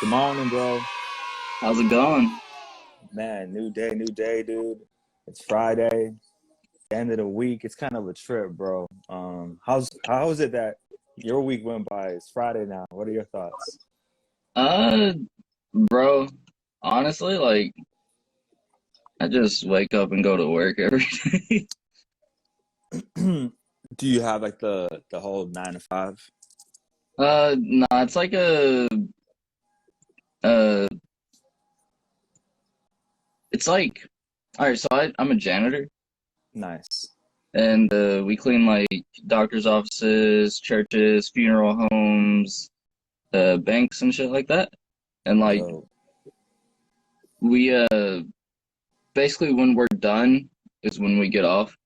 Good morning, bro. How's it going? Man, new day, dude. It's Friday, end of the week. It's kind of a trip, bro. How is it that your week went by? It's Friday now. What are your thoughts? Uh, Bro, honestly, like, I just wake up and go to work every day. Do you have like the whole 9 to 5? Nah, it's like uh, it's like, all right, so I'm a janitor, Nice. and we clean like doctor's offices, churches, funeral homes, banks and shit like that. And like, Yo, we basically when we're done is when we get off.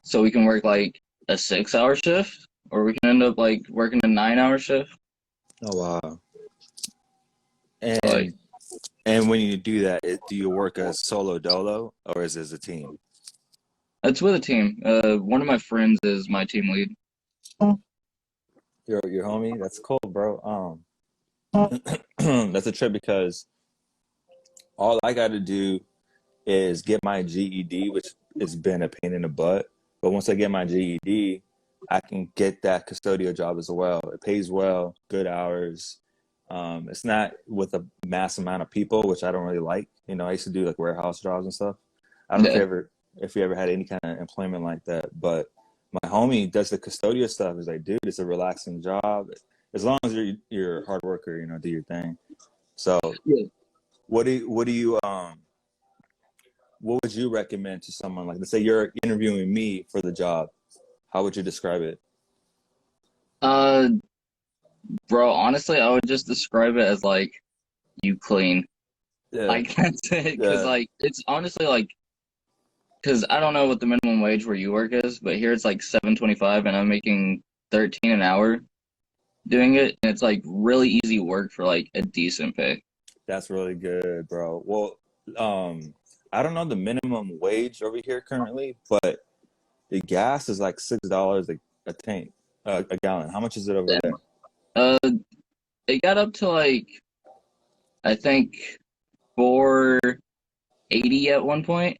So we can work like a 6-hour shift, or we can end up like working a 9-hour shift. oh wow. So like, And and when you do that, do you work as solo dolo or is it as a team? it's with a team. One of my friends is my team lead. Your homie? That's cool, bro. That's a trip because all I got to do is get my GED, which has been a pain in the butt. But once I get my GED, I can get that custodial job as well. It pays well, good hours. It's not with a mass amount of people, which I don't really like. You know, I used to do like warehouse jobs and stuff. I don't know Yeah, if you ever had any kind of employment like that, but my homie does the custodial stuff. He's like, dude, it's a relaxing job. As long as you're a hard worker, you know, do your thing. So yeah. what do you what would you recommend to someone, like, let's say you're interviewing me for the job? How would you describe it? Uh, Bro, honestly, I would just describe it as like you clean. Yeah, Like that's it. Cause yeah, like it's honestly like, cause I don't know what the minimum wage where you work is, but here it's like 7.25, and I'm making 13 an hour doing it, and it's like really easy work for like a decent pay. that's really good, bro. Well, um, I don't know the minimum wage over here currently, but the gas is like $6 a tank, a gallon. How much is it over there? Uh, it got up to like I think 4.80 at one point,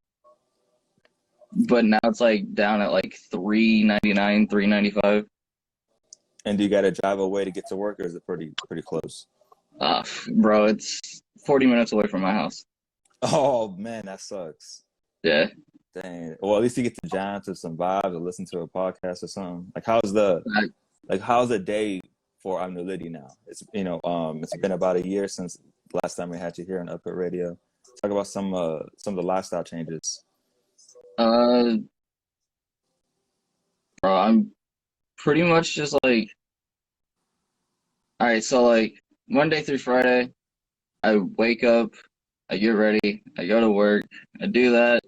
but now it's like down at like 3.99, 3.95. And do you got to drive away to get to work, or is it pretty close? Bro, it's 40 minutes away from my house. Oh man, that sucks. Yeah. Dang. Well, at least you get to jam to some vibes or listen to a podcast or something. I, How's the day for Imnullity now? It's been about a year since the last time we had you here on Uphillradio. Talk about some of the lifestyle changes. uh, Bro, I'm pretty much just like, all right, so like Monday through Friday, I wake up, I get ready, I go to work, I do that,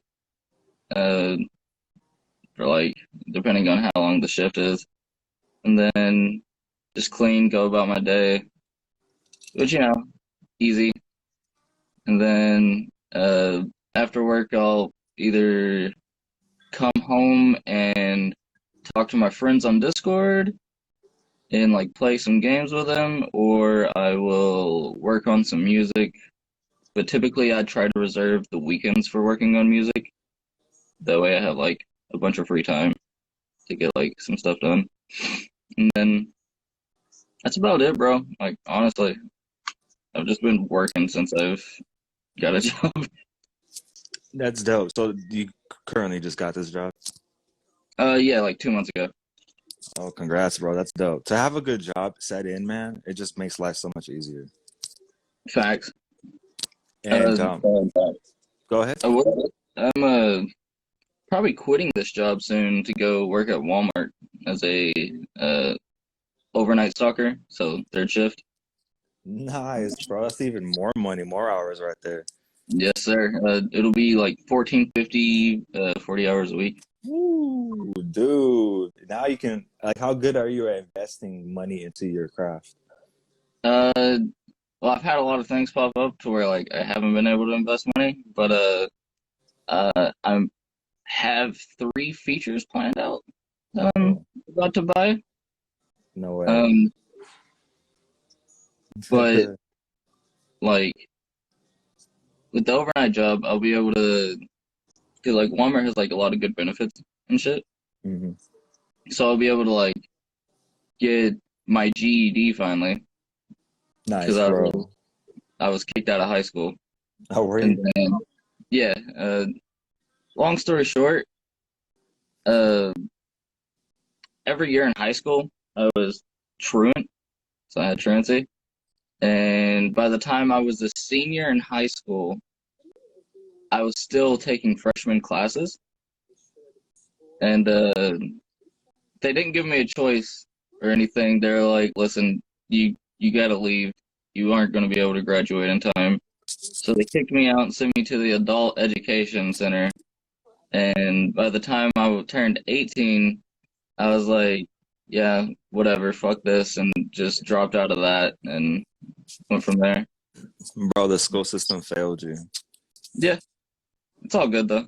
uh, for like, depending on how long the shift is, and then just clean, go about my day, which, easy. And then after work, I'll either come home and talk to my friends on Discord and like play some games with them, or I will work on some music. But typically, I try to reserve the weekends for working on music. That way, I have like a bunch of free time to get like some stuff done. And then that's about it, bro. Like honestly, I've just been working since I've got a job. That's dope. So you currently just got this job? Yeah, like 2 months ago. Oh, congrats, bro. That's dope. To have a good job set in, man, it just makes life so much easier. Facts. And Uh, go ahead. I'm probably quitting this job soon to go work at Walmart as a uh overnight stalker, so third shift. Nice, bro. That's even more money, more hours right there. Yes, sir. It'll be like 14.50, 40 hours a week. Ooh, dude. Now you can, like, how good are you at investing money into your craft? Uh, well, I've had a lot of things pop up to where like I haven't been able to invest money, but I have 3 features planned out that I'm Oh, about to buy. no way. Um, but like with the overnight job, I'll be able to, cause like Walmart has like a lot of good benefits and shit. Hmm. So I'll be able to like get my GED finally, cause Nice, bro. I was kicked out of high school, How were and you? then yeah. Long story short, uh, every year in high school I was truant, so I had truancy, and by the time I was a senior in high school, I was still taking freshman classes, and they didn't give me a choice or anything. They're like, "Listen, you got to leave. You aren't going to be able to graduate in time." So they kicked me out and sent me to the adult education center. And by the time I turned 18, I was like, "Yeah, whatever, fuck this," and just dropped out of that and went from there. Bro, the school system failed you. Yeah, it's all good though.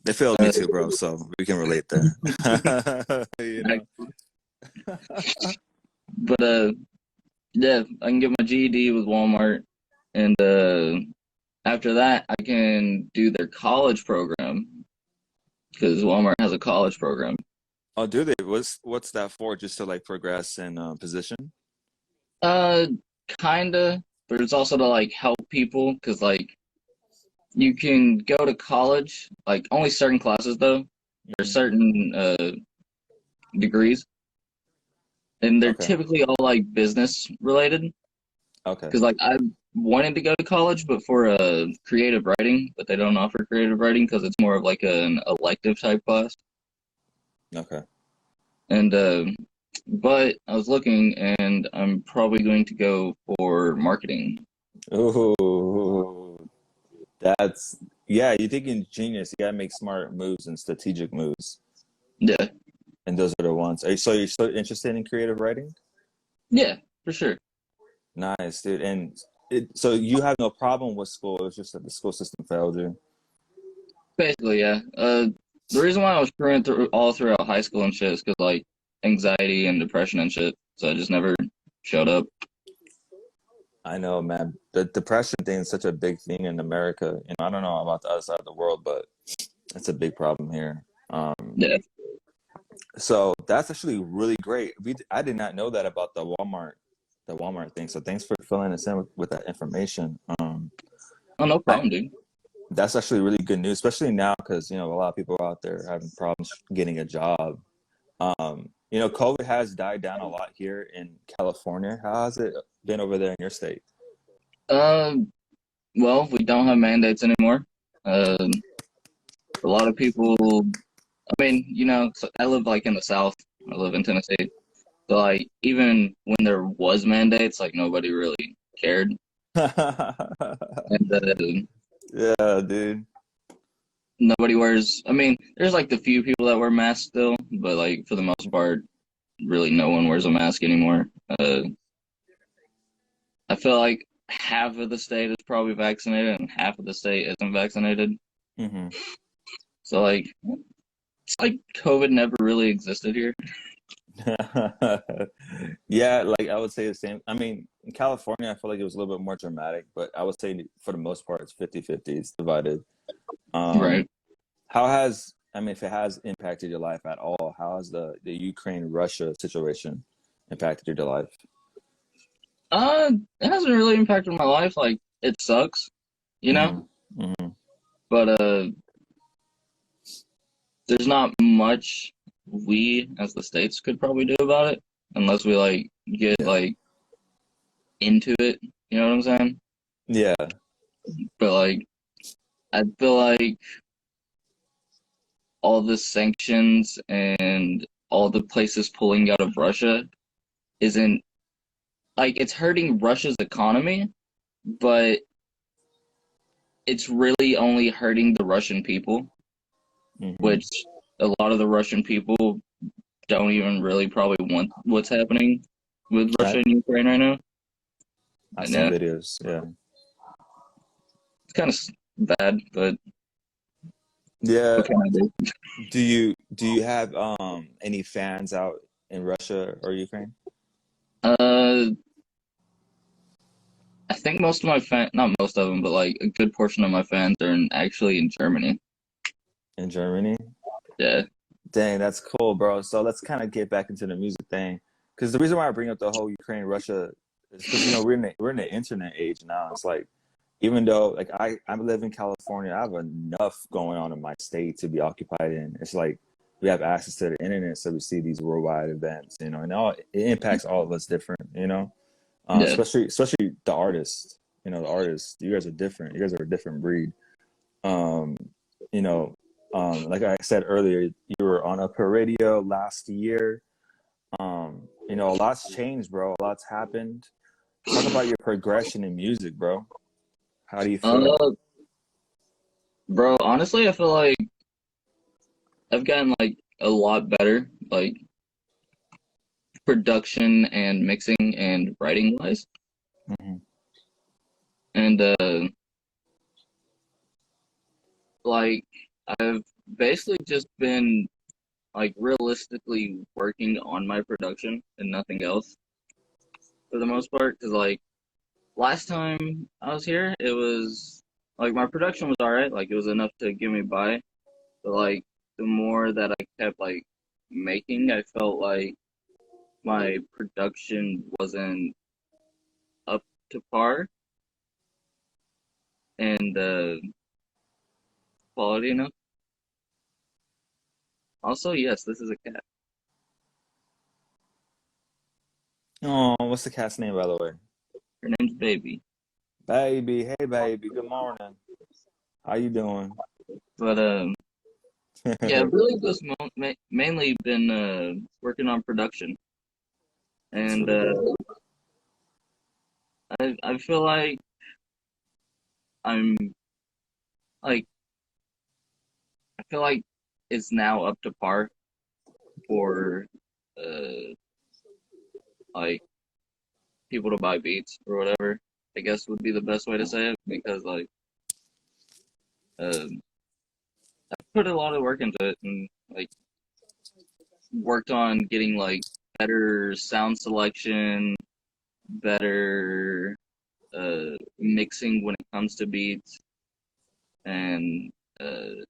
They failed me Uh, too, bro, so we can relate there. You know? but yeah, I can get my GED with Walmart, and after that, I can do their college program because Walmart has a college program. Oh, do they? What's that for? Just to like progress in position? Uh, kinda, but it's also to like help people because like you can go to college, like only certain classes though. There's Hmm. certain degrees, and they're Okay. typically all like business related. Okay. Because like I wanted to go to college, but for creative writing, but they don't offer creative writing because it's more of like an elective type class. Okay. And but I was looking, and I'm probably going to go for marketing. Ooh, that's yeah. You're thinking genius. You gotta make smart moves and strategic moves, Yeah, and those are the ones. So you're so interested in creative writing? yeah, for sure. Nice, dude. And so you have no problem with school. It's just that the school system failed you. Basically, yeah. The reason why I was current all throughout high school and shit is because like anxiety and depression and shit. So I just never showed up. I know, man. The depression thing is such a big thing in America. I don't know about the other side of the world, but it's a big problem here. Yeah. So that's actually really great. I did not know that about the Walmart thing. So thanks for filling us in with that information. Oh, no I, problem, dude. that's actually really good news, especially now because a lot of people are out there having problems getting a job. COVID has died down a lot here in California. How has it been over there in your state? Uh, well, we don't have mandates anymore. A lot of people. I mean, so I live like in the South. I live in Tennessee. So like even when there was mandates, like nobody really cared. And Yeah, dude. nobody wears. I mean, there's like the few people that wear masks still, but like for the most part, really no one wears a mask anymore. I feel like half of the state is probably vaccinated and half of the state isn't vaccinated. Hmm. So like it's like COVID never really existed here. Yeah, like I would say the same. I mean, in California, I feel like it was a little bit more dramatic, but I would say for the most part, it's 50-50. It's divided. Um, Right. I mean, if it has impacted your life at all, how has the Ukraine-Russia situation impacted your life? It hasn't really impacted my life. Like it sucks, you know, Hmm. Hmm. but there's not much we as the states could probably do about it unless we like get Yeah. like into it. You know what I'm saying? Yeah. But like I feel like all the sanctions and all the places pulling out of Russia isn't like it's hurting Russia's economy, but it's really only hurting the Russian people, Hmm. which a lot of the Russian people don't even really probably want what's happening with Russia I and Ukraine right now. I've And seen yeah, videos. Yeah. it's kind of bad, but Yeah. what can I do? Do you have any fans out in Russia or Ukraine? Uh, I think most of my not most of them, but like a good portion of my fans are actually in Germany. In Germany? Yeah. Dang, that's cool, bro. So let's kind of get back into the music thing, because the reason why I bring up the whole Ukraine Russia is because we're in the internet age now. It's like even though like I live in California, I have enough going on in my state to be occupied in. It's like we have access to the internet, so we see these worldwide events, and it impacts all of us different, Yeah. especially the artists. The artists. You guys are different. You guys are a different breed. Um, you know, like I said earlier, you were on Uphillradio last year. A lot's changed, bro. A lot's happened. Talk about your progression in music, bro. How do you feel? Uh, Bro, honestly, I feel like I've gotten like a lot better, like production and mixing and writing wise. Hmm. And like I've basically just been like realistically working on my production and nothing else for the most part. Because like last time I was here, it was like my production was all right, like it was enough to get me by. But like the more that I kept like making, I felt like my production wasn't up to par and quality enough. Also, yes, this is a cat. Oh, what's the cat's name, by the way? Her name's Baby. Baby. Hey, baby. Good morning. How you doing? But yeah, I've really just mainly been working on production, That's and really good. I feel like I'm like I feel like it's now up to par for uh like people to buy beats or whatever. I guess would be the best way to say it because like um put a lot of work into it and like worked on getting like better sound selection, better mixing when it comes to beats, and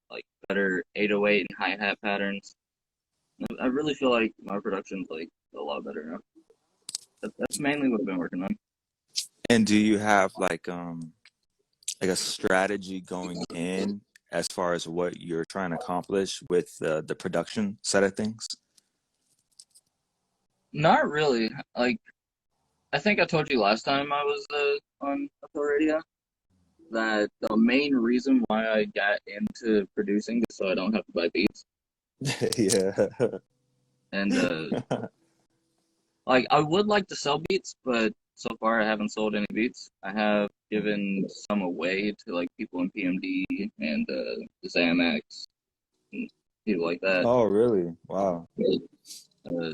like better 808 and hi-hat patterns. I really feel like my production's like a lot better now. That's mainly what I've been working on. And do you have like a strategy going in as far as what you're trying to accomplish with the production side of things? Not really. Like I think I told you last time I was on Uphillradio that the main reason why I got into producing is so I don't have to buy beats. Yeah. And like I would like to sell beats, but so far I haven't sold any beats. I have given some away to like people in PMD and Xamax and people like that. Oh, really? Wow. But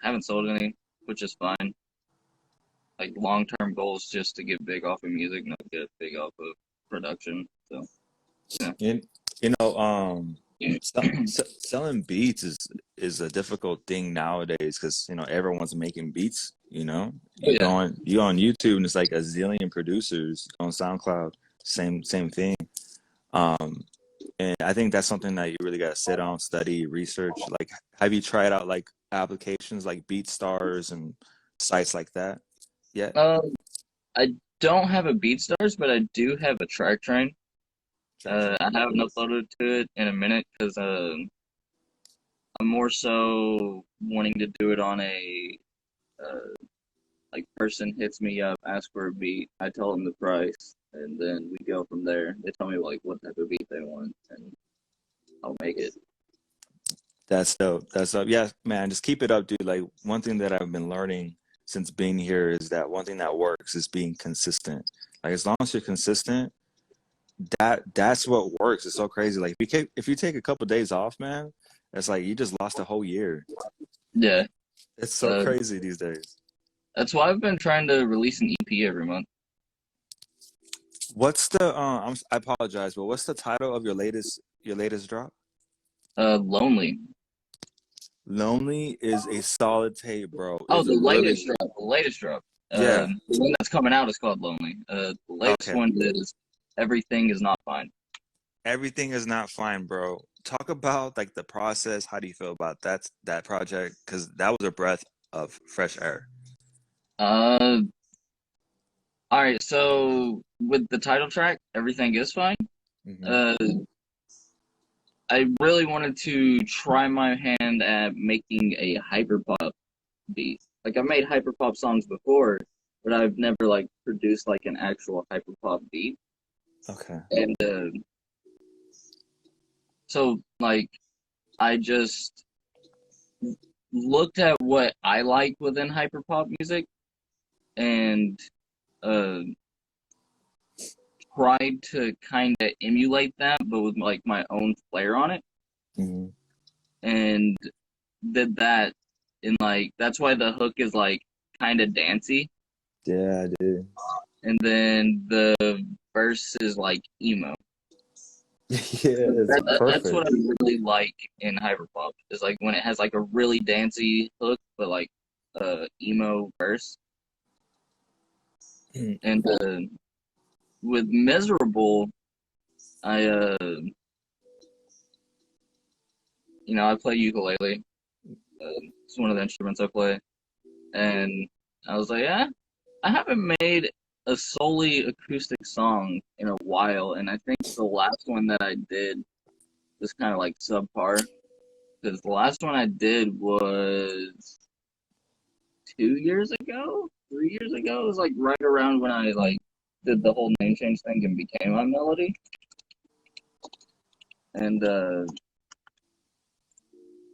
I haven't sold any, which is fine. Like long-term goals just to get big off of music, not get big off of production. So yeah, You, you know, selling beats is a difficult thing nowadays because everyone's making beats. oh You yeah, you on YouTube and it's like a zillion producers on SoundCloud. Same thing. Um, and I think that's something that you really got to sit on, study, research. Like, have you tried out like applications like BeatStars and sites like that yet? um, I don't have a BeatStars, but I do have a track train. Traction. I haven't uploaded to it in a minute because I'm more so wanting to do it on a uh, like person hits me up, ask for a beat, I tell them the price, and then we go from there. They tell me like what type of beat they want, and I'll make it. That's dope. That's dope. Yeah, man, just keep it up, dude. Like one thing that I've been learning since being here is that one thing that works is being consistent. Like as long as you're consistent, that's what works. It's so crazy. Like if you take a couple days off, man, it's like you just lost a whole year. Yeah, It's so uh, crazy these days. that's why I've been trying to release an EP every month. What's the I apologize, but what's the title of your latest drop? Lonely. Lonely is a solid tape, bro. Oh, It's the really latest drop. The latest drop. Yeah. The one that's coming out is called Lonely. The latest Okay. one is Everything Is Not Fine. Everything is not fine, bro. Talk about like the process. How do you feel about that project? Because that was a breath of fresh air. Uh, all right. So with the title track, Everything Is Fine. Hmm. Uh, I really wanted to try my hand at making a hyperpop beat. Like I've made hyperpop songs before, but I've never like produced like an actual hyperpop beat. Okay. And so like I just looked at what I like within hyperpop music and uh tried to kind of emulate that, but with like my own flair on it, Hmm. and did that. And like that's why the hook is like kind of dancy, Yeah, dude. and then the verse is like emo. Yeah, it's That's what perfect. I really like in hyperpop is like when it has like a really dancey hook, but like emo verse. And with Miserable, I I play ukulele. It's one of the instruments I play, and I was like, yeah, I haven't made a solely acoustic song in a while, and I think the last one that I did was kind of like subpar because the last one I did was 2 years ago, 3 years ago. It was like right around when I like did the whole name change thing and became Unmelody, and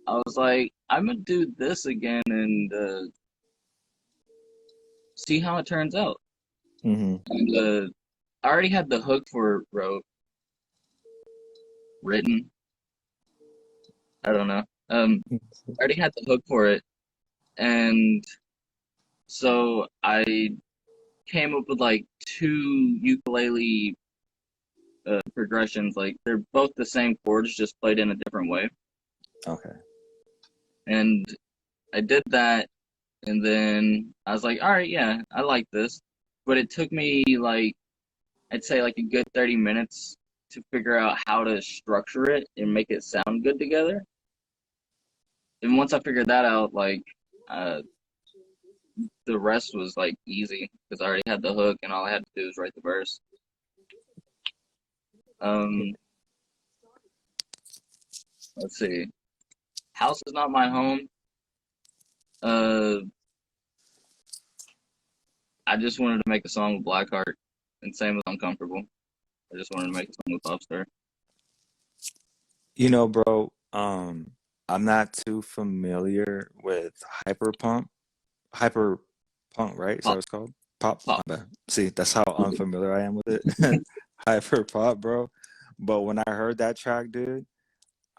I was like, I'm gonna do this again and see how it turns out. Hmm. And I already had the hook for it written. I don't know. I already had the hook for it, and so I came up with like two ukulele progressions. Like they're both the same chords, just played in a different way. Okay. And I did that, and then I was like, all right, yeah, I like this. But it took me like I'd say like a good 30 minutes to figure out how to structure it and make it sound good together. And once I figured that out, like uh, the rest was like easy because I already had the hook and all I had to do was write the verse. Um, let's see. House is not my home. Uh, I just wanted to make a song with Blackheart, and same with Uncomfortable. I just wanted to make a song with Popstar. Bro, I'm not too familiar with hyper punk, right? Is that what Pop, it's called? Pop. pop. My bad. See, that's how unfamiliar I am with it. Hyper pop, bro. But when I heard that track, dude,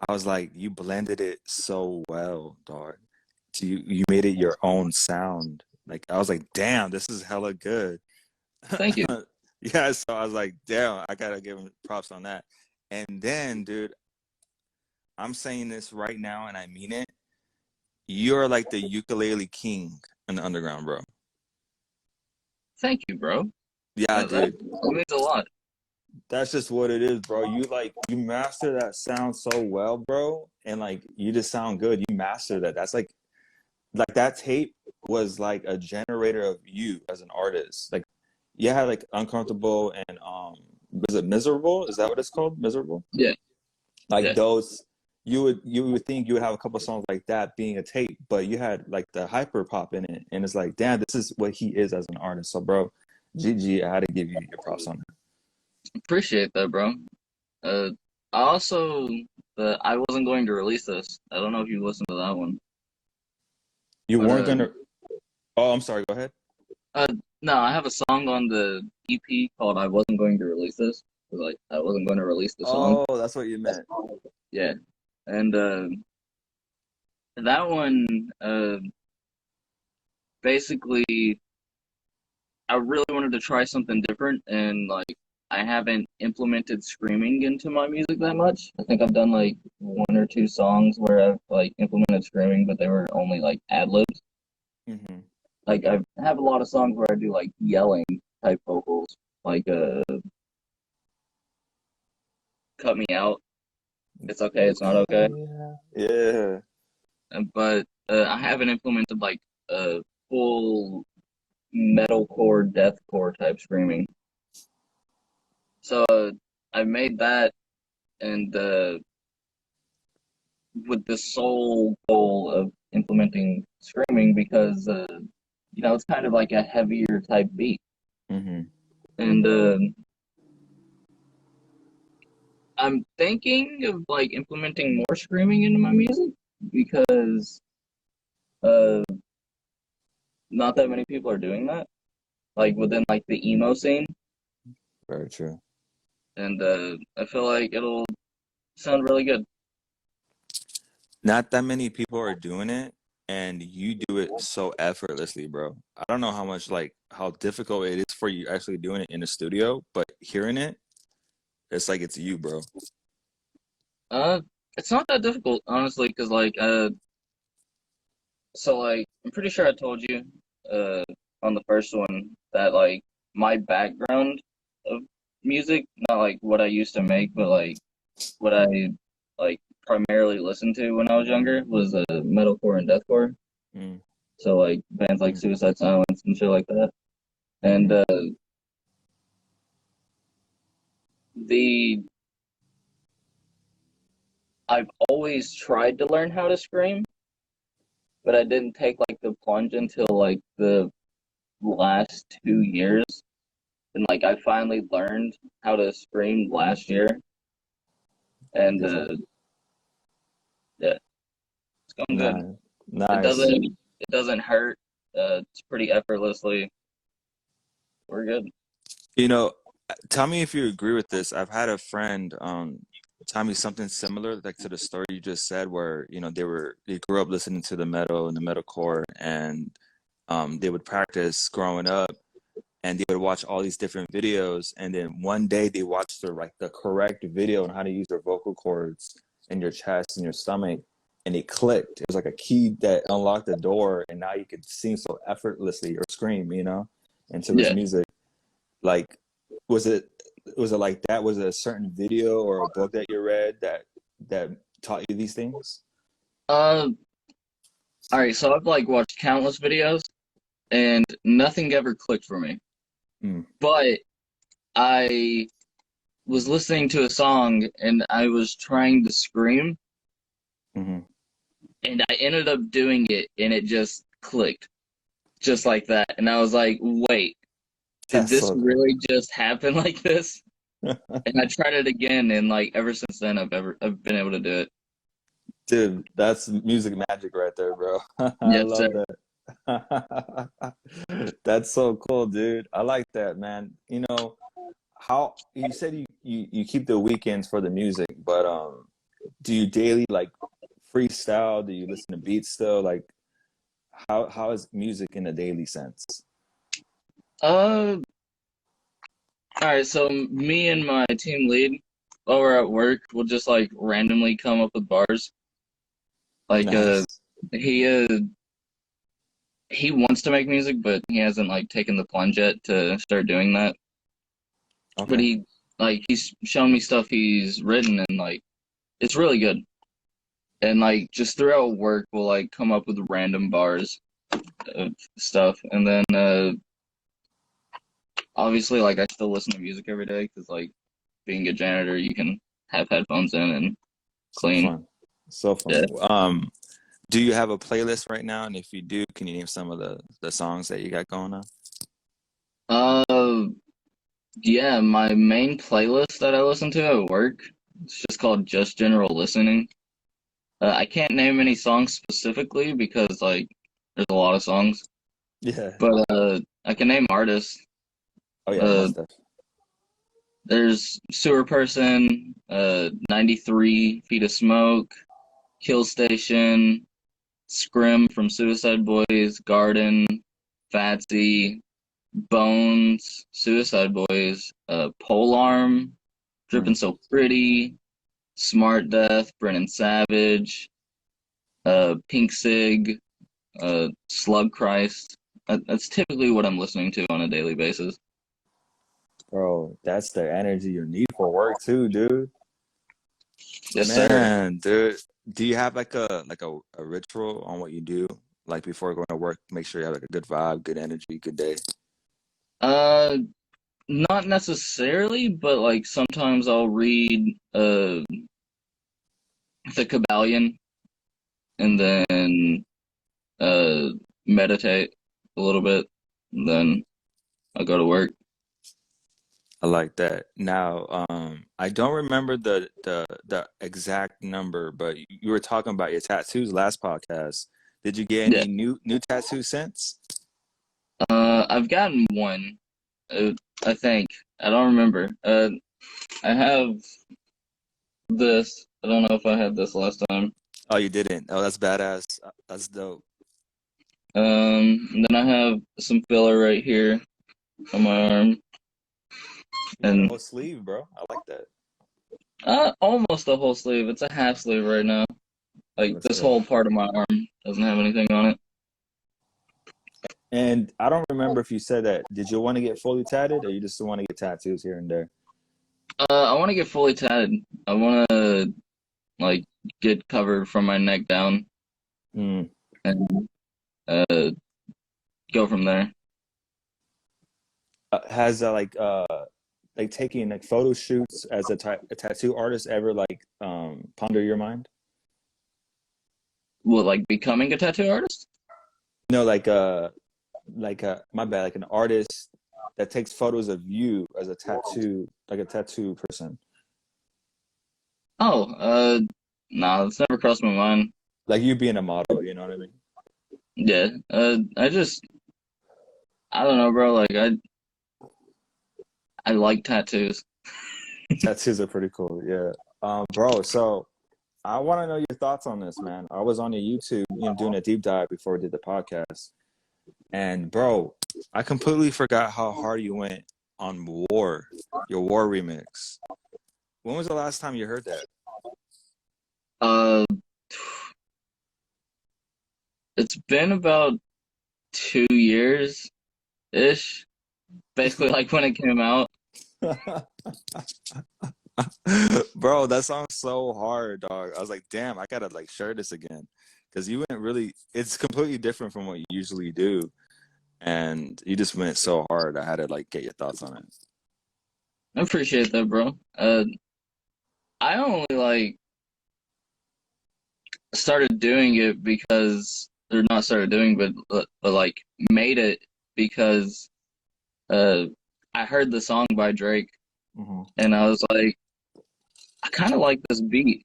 I was like, you blended it so well, dog. You made it your own sound. Like I was like, damn, this is hella good. Thank you. Yeah, so I was like, damn, I gotta give him props on that. And then, dude, I'm saying this right now and I mean it. You're like the ukulele king in the underground, bro. Thank you, bro. Yeah, That dude. means a lot. That's just what it is, bro. You master that sound so well, bro. And like you just sound good. You master that. That's like that tape was like a generator of you as an artist. Like you had like uncomfortable and was it miserable? Is that what it's called? Miserable? Yeah, Like yeah. those you would think you would have a couple songs like that being a tape, but you had like the hyper pop in it, and it's like, damn, this is what he is as an artist. So, bro, GG, I had to give you your props on that. Appreciate that, bro. Uh, I also I wasn't going to release this. I don't know if you listened to that one, You but weren't gonna. Oh, I'm sorry. Go ahead. uh, no, I have a song on the EP called "I Wasn't Going to Release This." Like I wasn't going to release the song. Oh, that's what you meant. Yeah, and that one basically I really wanted to try something different, and like I haven't implemented screaming into my music that much. I think I've done like one or two songs where I've like implemented screaming, but they were only like ad libs. Hmm. like I have a lot of songs where I do like yelling type vocals, like "Cut Me Out." It's okay, it's not okay. Yeah. But I haven't implemented like a full metalcore, deathcore type screaming. So I made that, and with the sole goal of implementing screaming because it's kind of like a heavier type beat, Mm-hmm. and I'm thinking of like implementing more screaming into my music because uh, not that many people are doing that, like within like the emo scene, Very true. and I feel like it'll sound really good. Not that many people are doing it, and you do it so effortlessly, bro. I don't know how much like how difficult it is for you actually doing it in the studio, but hearing it, it's like it's you, bro. Uh, it's not that difficult, honestly, because so like I'm pretty sure I told you uh on the first one that like my background of music, not like what I used to make, but like what I like primarily listened to when I was younger was metalcore and deathcore. Mm, So like bands like Suicide Silence and shit like that. And mm-hmm. the I've always tried to learn how to scream, but I didn't take like the plunge until like the last 2 years. And like I finally learned how to scream last year, and Yeah. yeah, it's going good. Nice. It Nice. doesn't hurt. It's pretty effortlessly. We're good. You know, tell me if you agree with this. I've had a friend tell me something similar, like to the story you just said, where they grew up listening to the metal and the metalcore, and they would practice growing up, and they would watch all these different videos, and then one day they watched the correct video on how to use their vocal cords in your chest and your stomach, and it clicked. It was like a key that unlocked the door, and now you could sing so effortlessly or scream, into his Yeah. music. Like, was it was it like that? Was it a certain video or a book that you read that taught you these things? Uh, all right. So I've like watched countless videos, and nothing ever clicked for me. Mm, But I was listening to a song, and I was trying to scream, hmm and I ended up doing it, and it just clicked, just like that. And I was like, wait, did That's this so cool. really just happen like this? And I tried it again, and like ever since then, I've been able to do it. Dude, that's music magic right there, bro. I Yes, sir. love that. That's so cool, dude. I like that, man. How you said you keep the weekends for the music, but do you daily like freestyle? Do you listen to beats still? Like how is music in a daily sense? Uh, all right. So me and my team lead, while we're at work, we'll just like randomly come up with bars. Like Nice. he he wants to make music, but he hasn't like taken the plunge yet to start doing that. But Okay. he's shown me stuff he's written, and like it's really good. And like just throughout work, we'll like come up with random bars of stuff, and then obviously like I still listen to music every day because like being a janitor, you can have headphones in and So clean. fun. So Yeah. fun. Do you have a playlist right now? And if you do, can you name some of the songs that you got going on? Uh, yeah, my main playlist that I listen to at work, it's just called Just General Listening. I can't name any songs specifically because like there's a lot of songs, Yeah. but I can name artists. Oh yeah, Uh, most definitely. there's Sewer Person, 93 Feet of Smoke, Kill Station, Scrim from Suicide Boys, Garden, Fatsy, Bones, Suicide Boys, Polearm, Drippin' Mm. So Pretty, Smart Death, Brennan Savage, Pink Sig, Slug Christ. That's typically what I'm listening to on a daily basis. Bro, that's the energy you need for work too, dude. Yes, sir. Man, dude, do you have like a ritual on what you do? Like before going to work, make sure you have like a good vibe, good energy, good day. Uh, Not necessarily, but like sometimes I'll read the Kabbalion and then uh meditate a little bit, and then I'll go to work. I like that. Now, I don't remember the exact number, but you were talking about your tattoos last podcast. Did you get Yeah. any new tattoos since? I've gotten one. Uh, I think I don't remember. I have this. I don't know if I had this last time. Oh, you didn't. Oh, that's badass. That's dope. And then I have some filler right here on my arm, You got a and whole sleeve, bro. I like that. almost a whole sleeve. It's a half sleeve right now. Like That's this dope. whole part of my arm doesn't have anything on it. And I don't remember if you said that. Did you want to get fully tatted, or you just want to get tattoos here and there? I want to get fully tatted. I want to like get covered from my neck down Mm. and uh go from there. Has like taking like photo shoots as a tattoo artist ever like ponder your mind? Well, like becoming a tattoo artist? No, my bad, like an artist that takes photos of you as a tattoo, like a tattoo person. Oh, nah, that's never crossed my mind. Like you being a model, you know what I mean? Yeah, I don't know, bro. Like I like tattoos. Tattoos are pretty cool, yeah. Bro, so I want to know your thoughts on this, man. I was on your YouTube, doing a deep dive before we did the podcast. And bro, I completely forgot how hard you went on War, your War remix. When was the last time you heard that? Uh, it's been about 2 years ish, basically like when it came out. Bro, that song's so hard, dog. I was like, damn, I gotta like share this again. Because you went really, it's completely different from what you usually do. And you just went so hard. I had to like get your thoughts on it. I appreciate that, bro. I only like started doing it because, or not started doing, but like made it because uh I heard the song by Drake Hmm. and I was like, I kind of like this beat.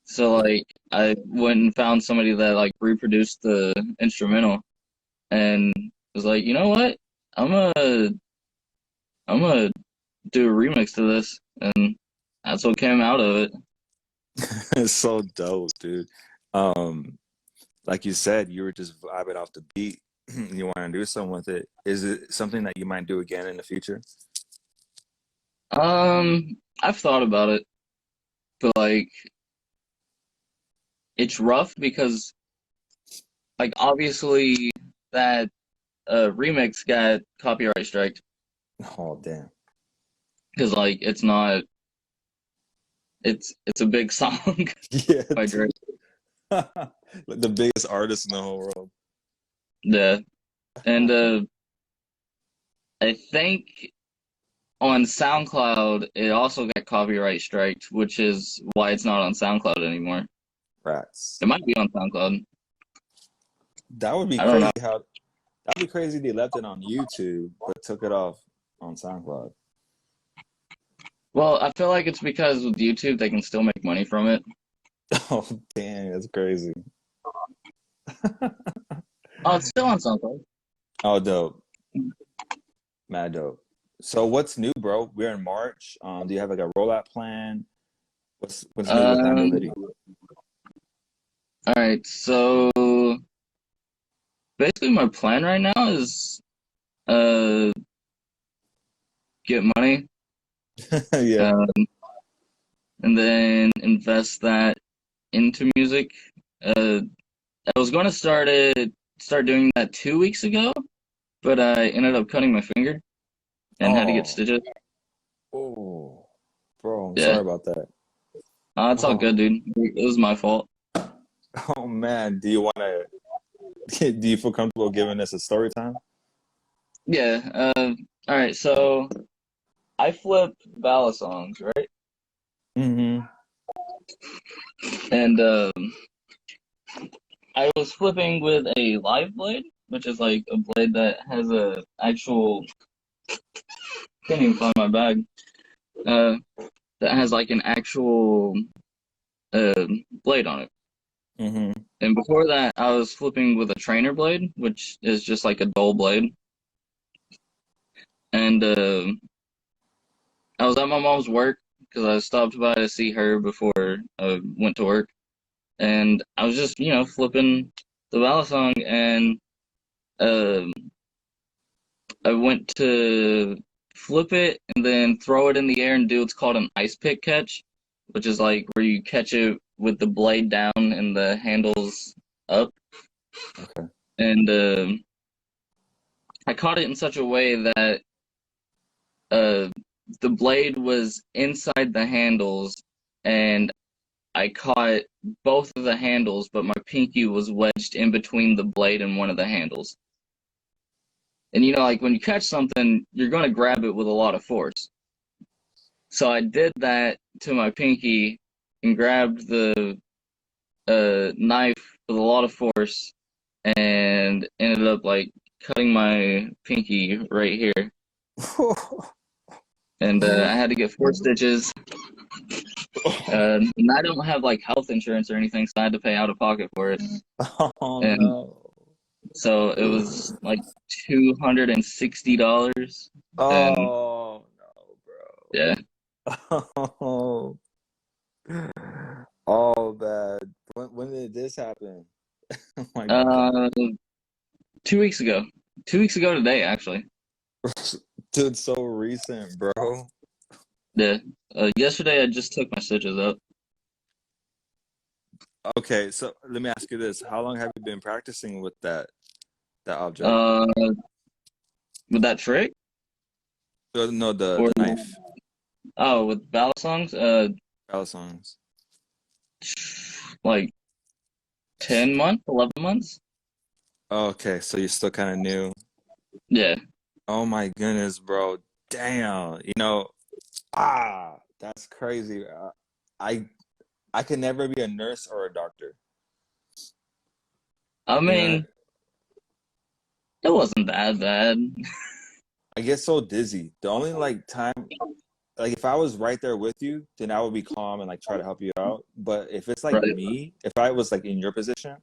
So like I went and found somebody that like reproduced the instrumental and was like, you know what? I'm gonna I'm gonna do a remix to this, and that's what came out of it. It's so dope, dude. Um, like you said, you were just vibing off the beat. You want to do something with it. Is it something that you might do again in the future? I've thought about it, but like it's rough because like obviously that remix got copyright strike Oh, damn. because like it's not it's a big song Yeah, by dude. Drake. Like the biggest artist in the whole world. Yeah, and I think on SoundCloud it also got copyright striked, which is why it's not on SoundCloud anymore. Rats. It might be on SoundCloud. That would be I don't crazy know. how that'd be crazy they left it on YouTube but took it off on SoundCloud. Well, I feel like it's because with YouTube they can still make money from it. Oh, damn, that's crazy. Oh, it's still on SoundCloud. Oh, dope. Mad dope. So what's new, bro? We're in March. Do you have like a rollout plan? What's new with Um, Imnullity? all right. So basically, my plan right now is uh get money, Yeah. and then invest that into music. I was going to start doing that 2 weeks ago, but I ended up cutting my finger and had to get Oh, stitches. oh, bro, I'm Yeah, sorry about that. it's all good, Oh, dude. It was my fault. oh man, do you want to? Do you feel comfortable giving us a story time? Yeah. All right. So I flip ballad songs, right? Mm-hmm. And I was flipping with a live blade, which is like a blade that has a actual. Can't even find my bag. Uh, that has like an actual uh blade on it. Mm-hmm. And before that, I was flipping with a trainer blade, which is just like a dull blade. And I was at my mom's work because I stopped by to see her before I went to work. And I was just, flipping the ballad song, and um I went to flip it and then throw it in the air and do what's called an ice pick catch, which is like where you catch it with the blade down and the handles up. Okay. And I caught it in such a way that uh, the blade was inside the handles, and I caught both of the handles, but my pinky was wedged in between the blade and one of the handles. And like when you catch something, you're going to grab it with a lot of force. So I did that to my pinky and grabbed the knife with a lot of force and ended up like cutting my pinky right here. And I had to get 4 stitches. And I don't have like health insurance or anything, so I had to pay out of pocket for it. Oh And no. so it was like $260. And Oh yeah, no, bro. Oh bad. When did this happen? Oh my God. uh, 2 weeks ago. 2 weeks ago today, actually. Dude, so recent, bro. Yeah. Yesterday I just took my stitches out. Okay, so let me ask you this. How long have you been practicing with that object? Uh, with that trick No, or the knife. with ballad songs, Ballad songs. like 10 months, 11 months. Okay, so you're still kind of new. Yeah. Oh my goodness, bro. Damn. That's crazy. I I can never be a nurse or a doctor. I You know, mean, it wasn't that bad. I get so dizzy. The only like time, like if I was right there with you, then I would be calm and like try to help you out. But if it's like Right. me, if I was like in your position,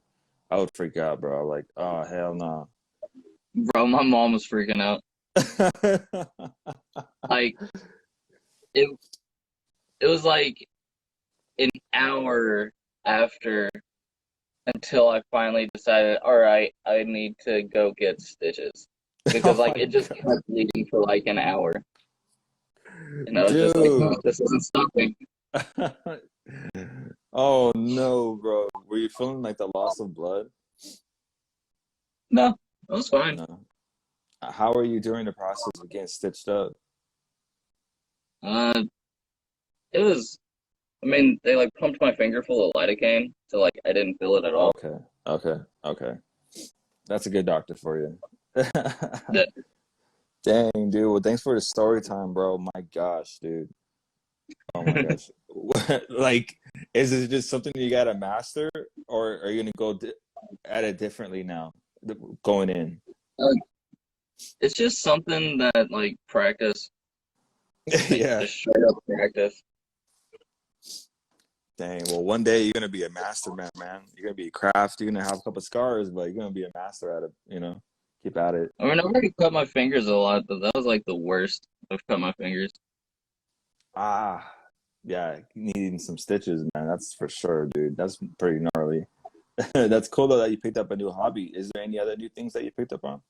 I would freak out, bro. Like, oh hell no. Bro, my mom was freaking out. Like it it was like an hour after until I finally decided, all right, I need to go get stitches. Because Oh like my it just God. kept bleeding for like an hour. And I was just like, Dude. this isn't stopping. Oh no, bro. Were you feeling like the loss of blood? No, it was fine. No. How are you during the process of getting stitched up? Uh it was I mean, they like pumped my finger full of lidocaine, so like I didn't feel it at all. Okay, okay, okay. That's a good doctor for you. Yeah. Dang, dude. Well, thanks for the story time, bro. My gosh, dude. Oh my gosh. Like, is it just something you gotta master, or are you gonna go at it differently now, going in? Uh, it's just something that like practice, like Yeah. just straight up practice. Dang. Well, one day you're gonna be a master man, man. You're gonna be a craft. You're gonna have a couple scars, but you're gonna be a master at it. Keep at it. I mean, I've already cut my fingers a lot, but that was like the worst. I've cut my fingers. Ah, yeah. Needing some stitches, man. That's for sure, dude. That's pretty gnarly. That's cool though that you picked up a new hobby. Is there any other new things that you picked up on?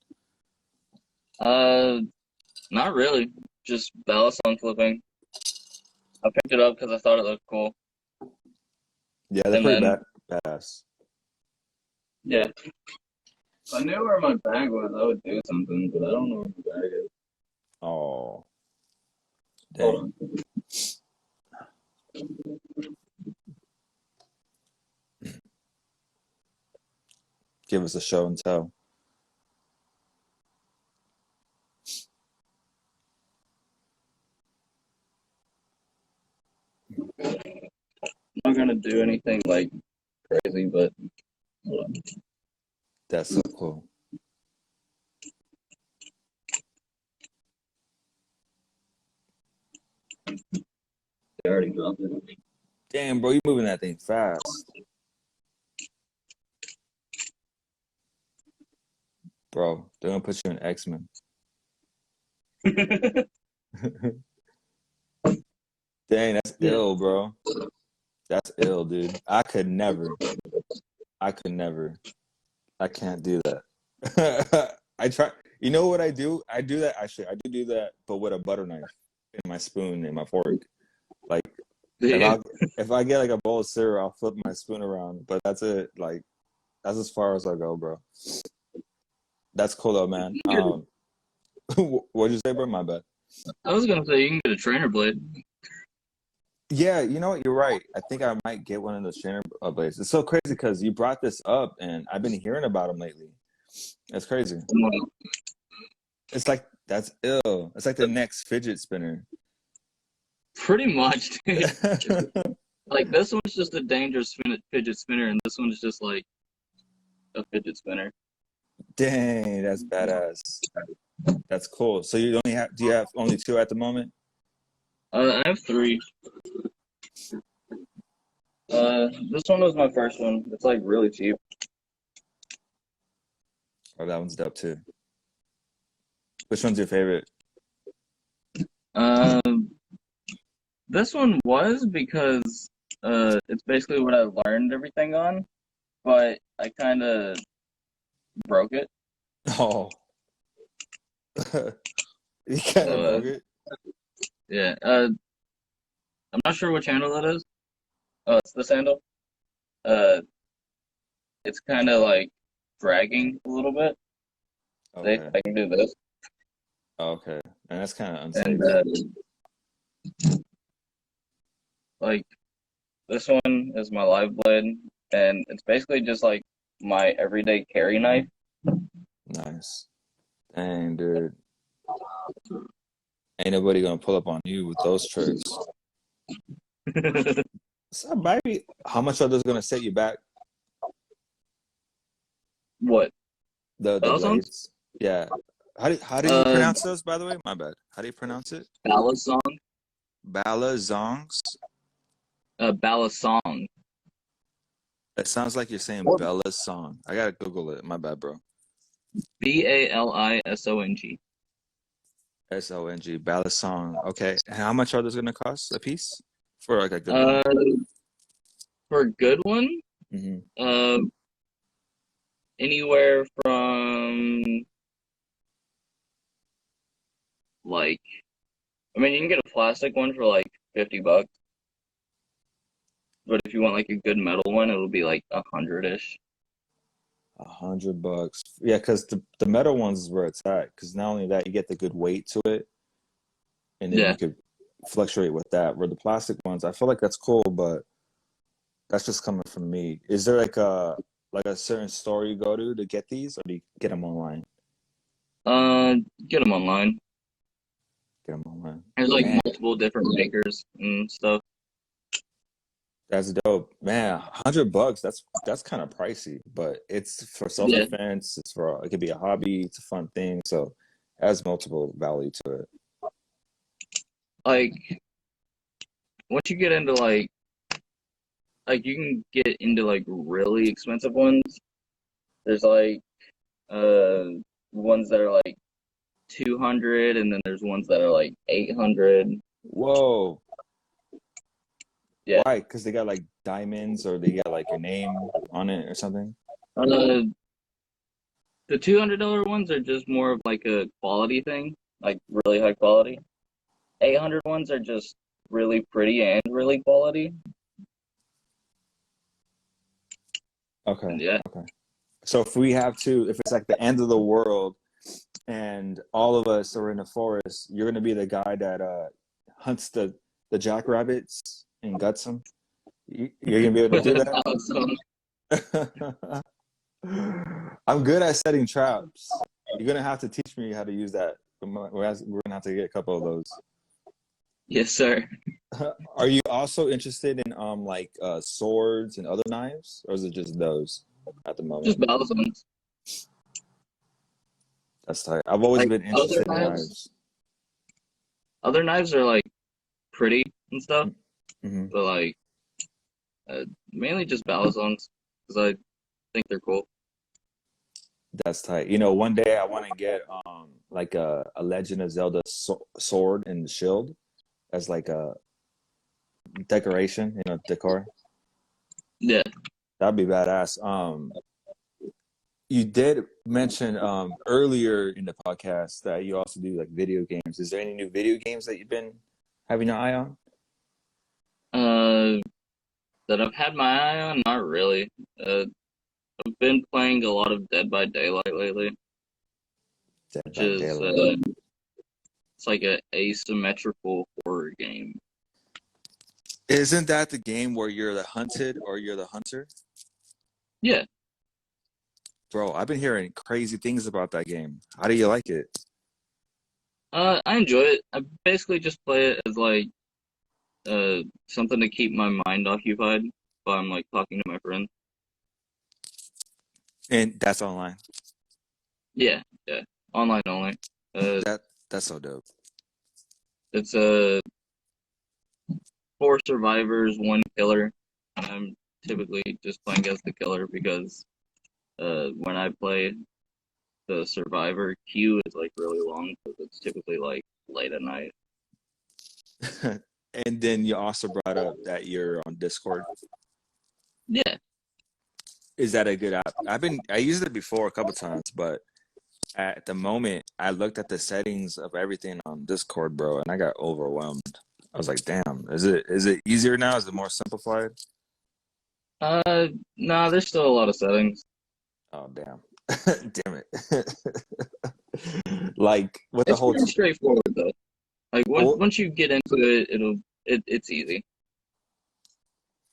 Uh, Not really. Just ballast song flipping. I picked it up because I thought it looked cool, Yeah, they're and pretty then badass. yeah, If I knew where my bag was, I would do something, but I don't know where my bag is. Oh, Hold dang. on. Give us a show and tell. I'm not gonna do anything like crazy, but hold on. That's so cool. They already dropped it. Damn, bro, you moving that thing fast. Bro, they're gonna put you in X-Men. Dang, that's Yeah. ill, bro. That's ill, dude. I could never. I could never. I can't do that. I try. You know what I do? I do that actually. I do that, but with a butter knife and my spoon and my fork. Like Yeah. if I get like a bowl of cereal, I'll flip my spoon around. But that's it. Like that's as far as I go, bro. That's cool though, man. What'd you say, bro? My bad. I was gonna say you can get a trainer blade. Yeah, you know what? You're right. I think I might get one of those trainer blades. It's so crazy because you brought this up, and I've been hearing about them lately. It's crazy. It's like that's ill. It's like the next fidget spinner. Pretty much, dude. Like this one's just a dangerous fidget spinner, and this one's just like a fidget spinner. Dang, that's badass. That's cool. So you only have? Do you have only two at the moment? I have three. This one was my first one. It's like really cheap. Oh, that one's dope too. Which one's your favorite? Um, this one was because it's basically what I learned everything on, but I kind of broke it. Oh, you kind of So broke it. yeah. I'm not sure what channel that is. Oh, it's this handle. Uh, it's kind of like dragging a little bit. See, Okay. I can do this, Okay. And that's kind of and unsafe. like this one is my live blade, and it's basically just like my everyday carry knife. Nice. Dang, dude. Ain't nobody gonna pull up on you with those tricks. So, baby, how much are those gonna set you back? What? The Balisongs? blades? Yeah. How do you Uh, pronounce those, by the way? My bad. How do you pronounce it? Balisong. Balazongs? Balisong. It sounds like you're saying Or Bella's song. I gotta Google it. My bad, bro. Balisong. Song. Ballad song. Okay. And how much are those gonna cost a piece? For like a good one. Uh, for a good one, Hmm. uh, anywhere from like, I mean, you can get a plastic one for like $50, but if you want like a good metal one, it'll be like 100-ish. $100. Yeah, because the metal ones is where it's at. Because not only that, you get the good weight to it, and then you Yeah. could fluctuate with that. Where the plastic ones, I feel like that's cool, but that's just coming from me. Is there like a certain store you go to get these, or do you get them online? Uh, get them online. Get them online. There's like Man, multiple different makers and stuff. that's dope. Man, $100. That's kind of pricey, but it's for self Yeah. defense. It's for it could be a hobby. It's a fun thing. So it has multiple value to it. Like once you get into like you can get into like really expensive ones. There's like uh ones that are like 200, and then there's ones that are like 800. Whoa. Yeah. Why? Because they got like diamonds or they got like your name on it or something? Uh, the $200 ones are just more of like a quality thing, like really high quality. 800 ones are just really pretty and really quality. Okay. And yeah, Okay. So if it's like the end of the world and all of us are in the forest, you're gonna be the guy that hunts the jackrabbits and guts them. You're gonna be able to do That was so that. I'm good at setting traps. You're gonna have to teach me how to use that. We're gonna have to get a couple of those. yes, sir. Are you also interested in like swords and other knives, or is it just those at the moment? Just battle zones. That's tight. I've always Like been interested in knives. other knives are like pretty and stuff, Hmm. but like mainly just battle zones because I think they're cool. That's tight. One day I want to get like a Legend of Zelda sword and shield as like a decoration, decor. Yeah. That'd be badass. You did mention earlier in the podcast that you also do like video games. Is there any new video games that you've been having an eye on? Uh, that I've had my eye on, not really. Uh, I've been playing a lot of Dead by Daylight lately, Dead which by is Daylight. it's like a asymmetrical horror game. Isn't that the game where you're the hunted or you're the hunter? Yeah. Bro, I've been hearing crazy things about that game. How do you like it? I enjoy it. I basically just play it as like something to keep my mind occupied while I'm like talking to my friends. And that's online. Yeah, yeah. Online only. Uh, That's so dope. it's four survivors, one killer. I'm typically just playing as the killer because when I play the survivor queue is like really long because it's typically like late at night. And then you also brought up that you're on Discord. Yeah. Is that a good app? I used it before a couple times, but at the moment I looked at the settings of everything on Discord, bro, and I got overwhelmed. I was like, damn, is it easier now? Is it more simplified? No, there's still a lot of settings. Oh damn. Damn it. Like with the It's whole pretty straightforward though. Like well, once you get into it, it's easy.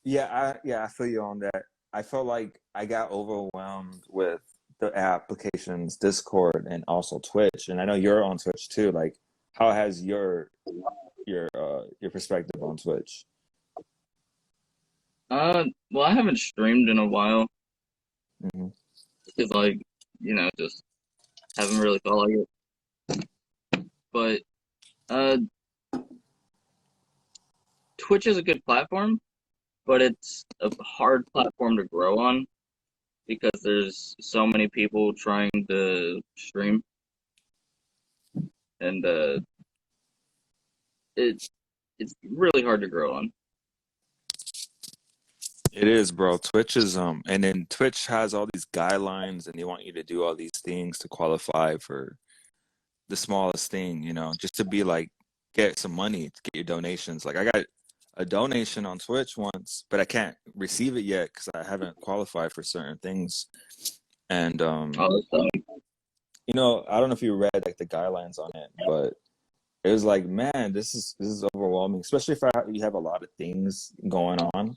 yeah, I feel you on that. I felt like I got overwhelmed with the applications, Discord and also Twitch. And I know you're on Twitch too. Like, how has your perspective on Twitch? Well, I haven't streamed in a while Hmm. because like just haven't really felt like it. But uh, Twitch is a good platform, but it's a hard platform to grow on because there's so many people trying to stream, and it it's really hard to grow on. It is, bro. Twitch is and then Twitch has all these guidelines and they want you to do all these things to qualify for the smallest thing, just to be like get some money to get your donations. Like I got a donation on Twitch once, but I can't receive it yet because I haven't qualified for certain things. And Oh, I don't know if you read like the guidelines on it, but it was like, man, this is overwhelming, especially if you have a lot of things going on.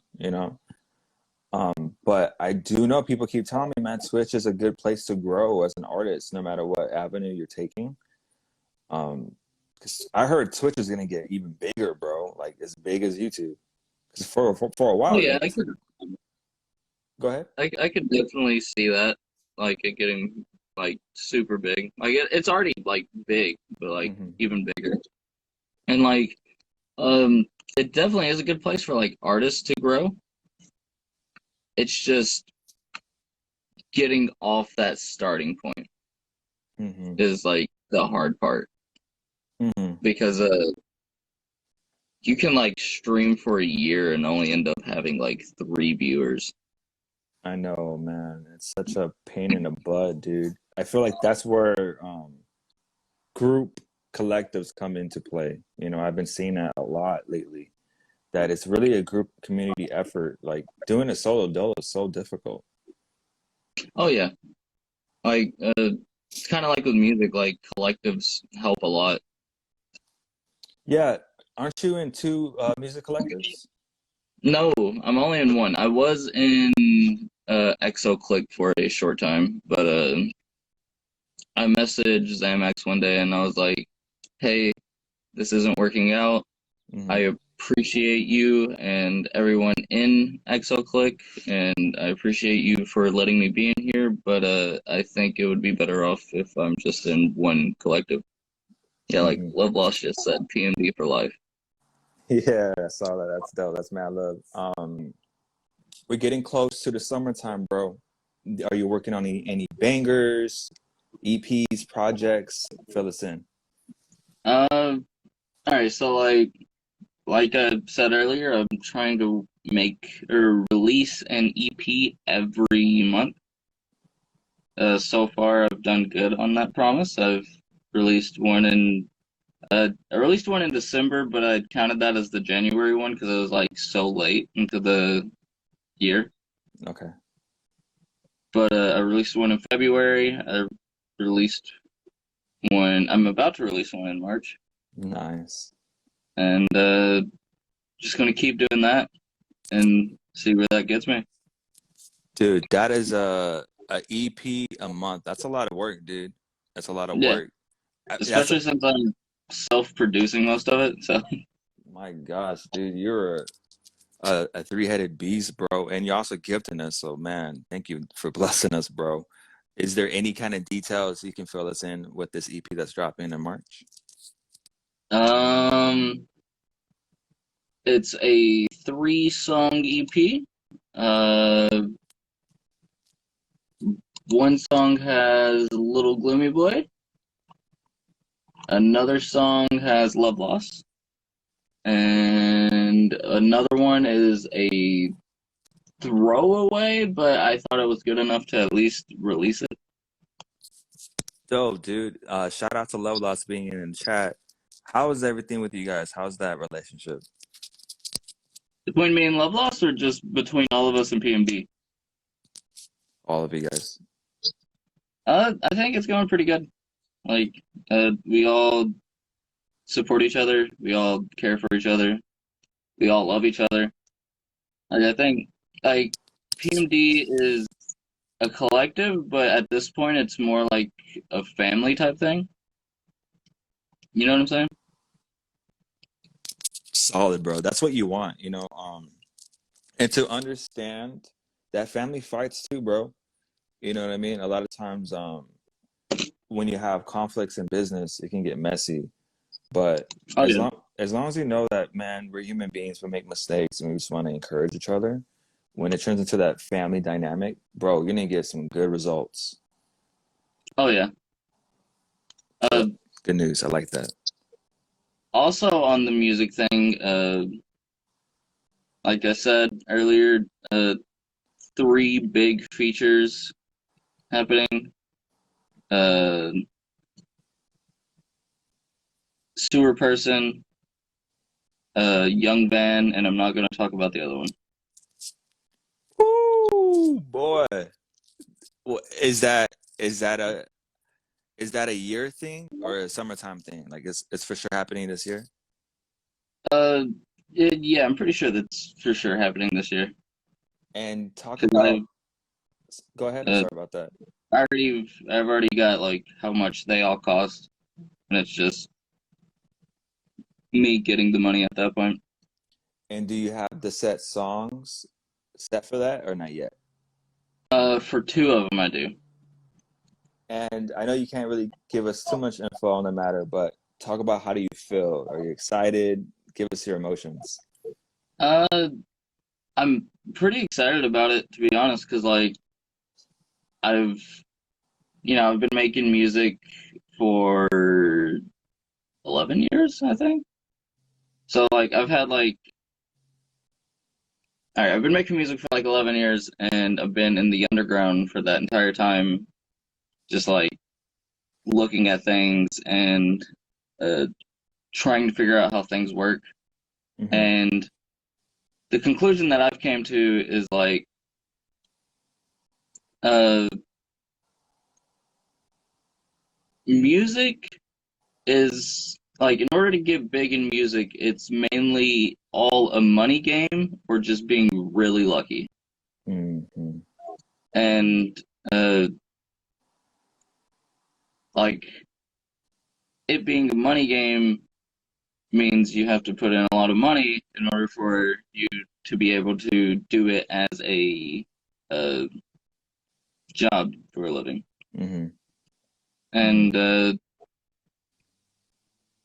But I do know people keep telling me, man, Twitch is a good place to grow as an artist, no matter what avenue you're taking. Because I heard Twitch is gonna get even bigger, bro, like as big as YouTube. Because for a oh while, yeah, like, go ahead. I could definitely see that, like it getting like super big. Like it's already like big, but like Hmm. even bigger. And like um, it definitely is a good place for like artists to grow. It's just getting off that starting point Hmm. is like the hard part Hmm. because you can like stream for a year and only end up having like three viewers. I know, man. It's such a pain in the butt, dude. I feel like that's where group collectives come into play. I've been seeing that a lot lately. That it's really a group community effort. Like doing a solo dolo is so difficult. Oh yeah, like it's kind of like with music, like collectives help a lot. Yeah, aren't you in two music collectives? No, I'm only in one. I was in EXO Click for a short time, but I messaged Xamax one day and I was like, "Hey, this isn't working out. Hmm. I appreciate you and everyone in EXO Click, and I appreciate you for letting me be in here, but I think it would be better off if I'm just in one collective." Yeah, like Hmm. Love Lost just said, PMB for life. Yeah, I saw that. That's dope. That's mad love. We're getting close to the summertime, bro. Are you working on any bangers, EPs, projects? Fill us in. Uh, all right, so like I said earlier, I'm trying to make or release an EP every month. So far, I've done good on that promise. I've released one in I released one in December, but I counted that as the January one because it was like so late into the year. Okay. But I released one in February. I released one. I'm about to release one in March, Nice. and just gonna keep doing that and see where that gets me. Dude, that is a EP a month. That's a lot of work, dude. That's a lot of Yeah, work. That's especially since I'm self-producing most of it. So, my gosh, dude, you're a three-headed beast, bro, and you're also gifting us. So, man, thank you for blessing us, bro. Is there any kind of details you can fill us in with this EP that's dropping in March? um, it's a three-song EP. Uh, One song has Little Gloomy Boy. Another song has Love Lost. And another one is a throwaway, but I thought it was good enough to at least release it. Dope, dude. Shout out to Love Lost being in the chat. How is everything with you guys? How's that relationship? Between me and Love Lost, or just between all of us and PMB? All of you guys. I think it's going pretty good. Like, we all support each other. We all care for each other. We all love each other. Like, I think, like, PMD is a collective, but at this point, it's more like a family type thing. You know what I'm saying? Solid, bro. That's what you want, you know. And to understand that family fights too, bro. You know what I mean? A lot of times, when you have conflicts in business, it can get messy. But Oh yeah. as long as you know that, man, we're human beings, we make mistakes, and we just want to encourage each other. When it turns into that family dynamic, bro, you're gonna get some good results. Oh yeah. So Uh, good news. I like that. Also on the music thing, like I said earlier, three big features happening. Uh, Sewer Person, Young Van, and I'm not going to talk about the other one. Ooh, boy. Well, is that a year thing or a summertime thing? Like it's for sure happening this year. Uh, yeah, I'm pretty sure that's for sure happening this year. And talk Cause about. Go ahead. I'm uh, sorry about that. I've already got like how much they all cost, and it's just me getting the money at that point. And do you have the set songs set for that or not yet? For two of them, I do. And I know you can't really give us too much info on the matter, but talk about how do you feel? Are you excited? Give us your emotions. Uh, I'm pretty excited about it, to be honest, because like I've I've been making music for 11 years, I think. So like I've been making music for like 11 years, and I've been in the underground for that entire time, just like looking at things and uh, trying to figure out how things work. Hmm. And the conclusion that I've came to is like Uh, music is like, in order to get big in music, it's mainly all a money game or just being really lucky. Mm-hmm. And like it being a money game means you have to put in a lot of money in order for you to be able to do it as a job for a living. Mm-hmm. And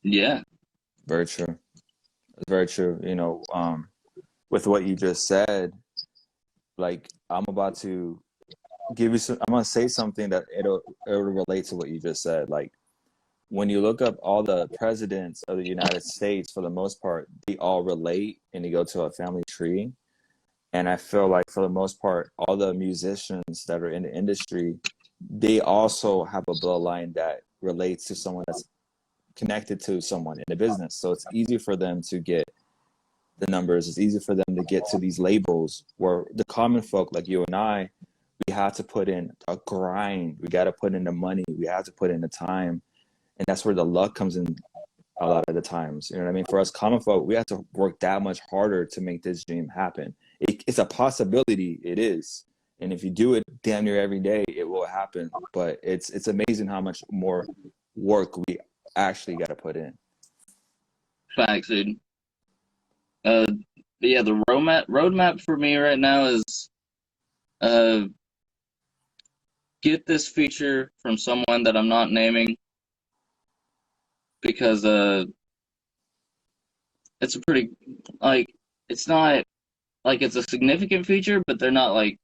yeah. Very true. It's very true. You know, with what you just said, like I'm about to give you some. I'm gonna say something that it'll relate to what you just said. Like when you look up all the presidents of the United States, for the most part, they all relate, and you go to a family tree. And I feel like for the most part, all the musicians that are in the industry, they also have a bloodline that relates to someone that's connected to someone in the business. So it's easy for them to get the numbers. It's easy for them to get to these labels where the common folk like you and I, we have to put in a grind. We got to put in the money. We have to put in the time. And that's where the luck comes in a lot of the times. You know what I mean? For us common folk, we have to work that much harder to make this dream happen. It's a possibility. It is. And if you do it damn near every day, it will happen. But it's amazing how much more work we actually got to put in. Facts, dude. Yeah, the roadmap for me right now is get this feature from someone that I'm not naming, because it's a pretty, like, it's not like it's a significant feature, but they're not like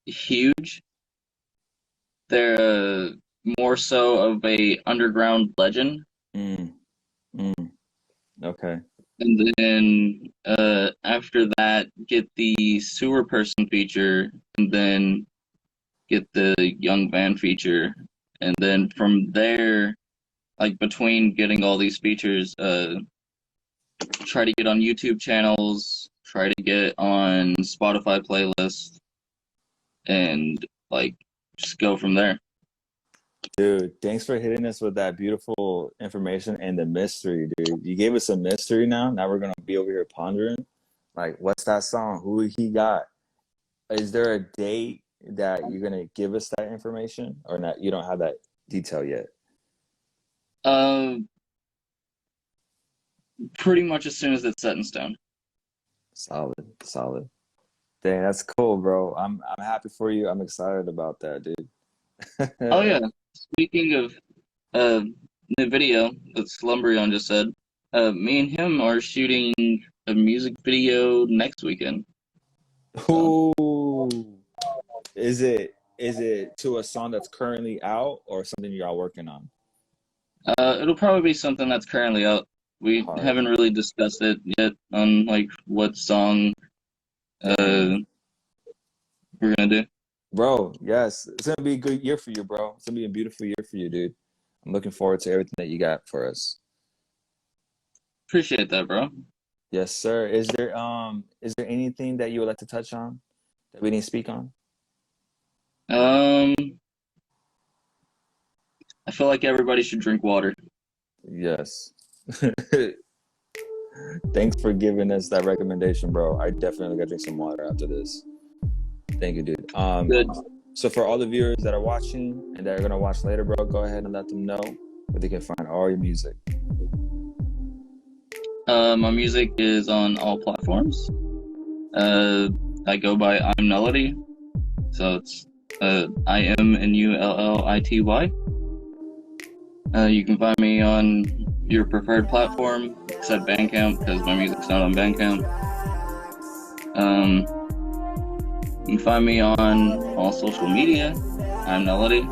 huge. They're more so of a underground legend. Okay. And then after that, get the sewer person feature, and then get the young man feature, and then from there, like between getting all these features, try to get on YouTube channels, try to get on Spotify playlists, and like just go from there. Dude, thanks for hitting us with that beautiful information and the mystery, dude. You gave us a mystery now. Now we're gonna be over here pondering. Like, what's that song? Who he got? Is there a date that you're gonna give us that information, or not? You don't have that detail yet. Pretty much as soon as it's set in stone. Solid. Dang, that's cool, bro. I'm happy for you. I'm excited about that, dude. Oh yeah. Speaking of the video that Slumbrion just said, me and him are shooting a music video next weekend. So. Ooh. Is it to a song that's currently out or something you're all working on? It'll probably be something that's currently out. We haven't really discussed it yet on like what song we're gonna do. Bro, yes. It's gonna be a good year for you, bro. It's gonna be a beautiful year for you, dude. I'm looking forward to everything that you got for us. Appreciate that, bro. Yes, sir. Is there anything that you would like to touch on that we didn't speak on? I feel like everybody should drink water. Yes. Thanks for giving us that recommendation, bro. I definitely gotta drink some water after this. Thank you, dude. Good. So for all the viewers that are watching and that are gonna watch later, bro, go ahead and let them know where they can find all your music. My music is on all platforms. I go by Imnullity, so it's IMNULLITY. You can find me on your preferred platform, except Bandcamp, because my music's not on Bandcamp. You can find me on all social media, Imnullity,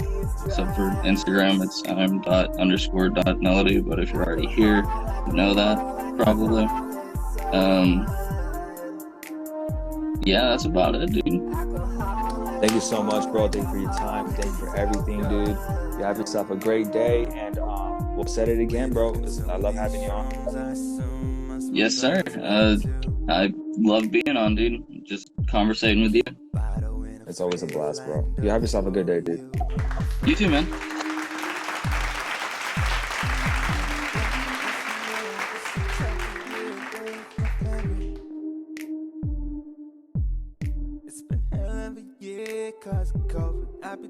except for Instagram, it's im._.nullity, but if you're already here, you know that, probably. Yeah, that's about it, dude. Thank you so much, bro. Thank you for your time. Thank you for everything, dude. You have yourself a great day, and we'll set it again, bro. I love having you on. Yes, sir. I love being on, dude. Just conversating with you. It's always a blast, bro. You have yourself a good day, dude. You too, man. It's been hell of a year, cause of COVID. I've been